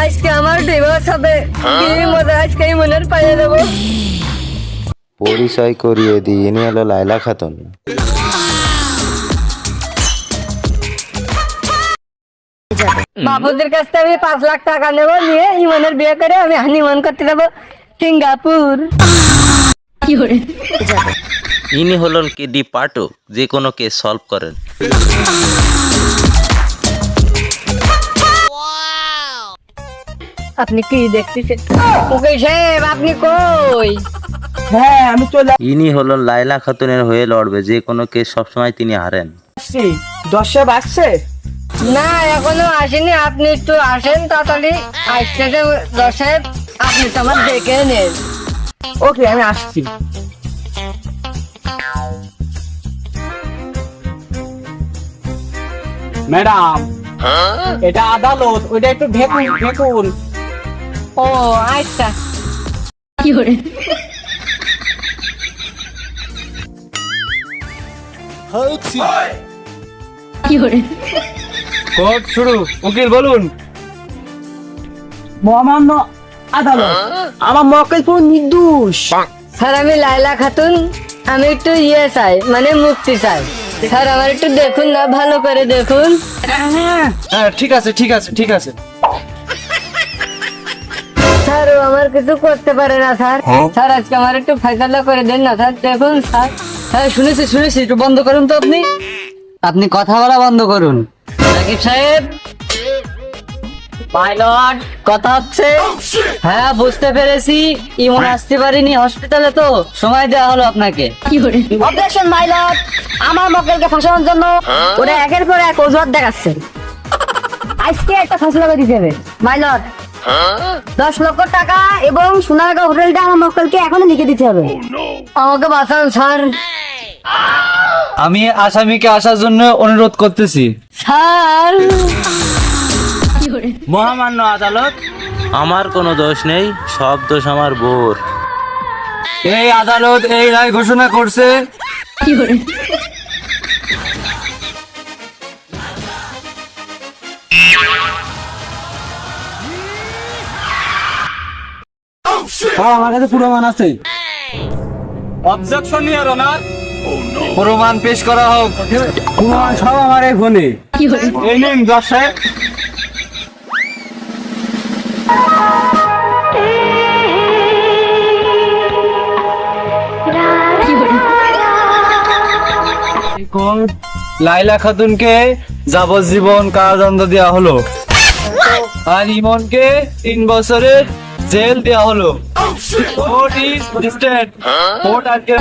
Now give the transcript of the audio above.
আজকে আমার ডিভোর্স হবে। কি মজা, আজকে মনের পায়ে দেবো। পরিচয় করিয়ে দিই, ইনি হলো লাইলা খাতুন। বাবুদের কাছ থেকে আমি 5 লাখ টাকা নেবো, নিয়ে ইমনের বিয়ে করে আমি হানিমুন করতে যাবো সিঙ্গাপুর। ইনি হলেন কেডি পাঠক, যে কোনো কেস সলভ করেন। আপনি কি দেখতেছেন? ওকে সাহেব, আপনি কই? হ্যাঁ আমি চলে ইনি হলেন লাইলা খাতুনের হয়ে লড়বে, যে কোনো কেস সবসময় তিনি হারেন। আসছি। 10 সাহেব আসছে? না, এখনো আসেনি। আপনি একটু আসেন তাড়াতাড়ি। আসতেছে দশ সাহেব, আপনি তো আমার দেখে নেন। ওকে আমি আসছি। ম্যাডাম, এটা আদালত, ওইটা একটু ঢেকুন ঢেকুন। ও আচ্ছা। কোর্ট শুরু। উকিল বলুন। মহামান্য আদালত, আমার মক্কেল পুরো নির্দোষ। স্যার, আমি লাইলা খাতুন। আমি একটু ইয়ে চাই, মানে মুক্তি চাই। স্যার, আমার একটু দেখুন না, ভালো করে দেখুন। হ্যাঁ ঠিক আছে ঠিক আছে ঠিক আছে। স্যার, ও আমার কিছু করতে পারে না স্যার। স্যার, আজকে আমার একটু ফয়সালা করে দেন না স্যার, দেখুন স্যার। হ্যাঁ শুনেছি শুনেছি, একটু বন্ধ করুন তো। আপনি কথা বলা বন্ধ করুন। সাকিব সাহেব, পাইলট কথা হচ্ছে। হ্যাঁ বুঝতে পেরেছি, ইমন আসতে পারিনি হসপিটালে, তো সময় দেওয়া হলো আপনাকে। অবজেকশন পাইলট, আমার মক্কেলকে ফাঁসানোর জন্য ওরা একের পর এক অজুহাত দেখাচ্ছে। আজকে একটা ফয়সালা করে দিতে হবে পাইলট। 10 লক্ষ টাকা এবং সোনারগাঁও হোটেলটা আমার মক্কেলকে এখনই লিখে দিতে হবে। আমাকে বাঁচান স্যার। আমি আসামিকে আসার জন্য অনুরোধ করতেছি। স্যার, মহামান্য আদালত, আমার কোনো দোষ নেই, সব দোষ আমার বোর। এই আদালত এই রায় ঘোষণা করছে। হ্যাঁ আমার কাছে প্রমাণ আছে। অবজেকশন নিয়ে রনার, প্রমাণ পেশ করা হোক। প্রমাণ সব আমার এই ফোনে। এই নিন 10 সাহেব। লাইলা খাতুনকে যাবজ্জীবন কারাদণ্ড দেওয়া হলো, আর ইমনকে 3 বছরের জেল দেওয়া হলো। Court is distant. কোর্ট আজকে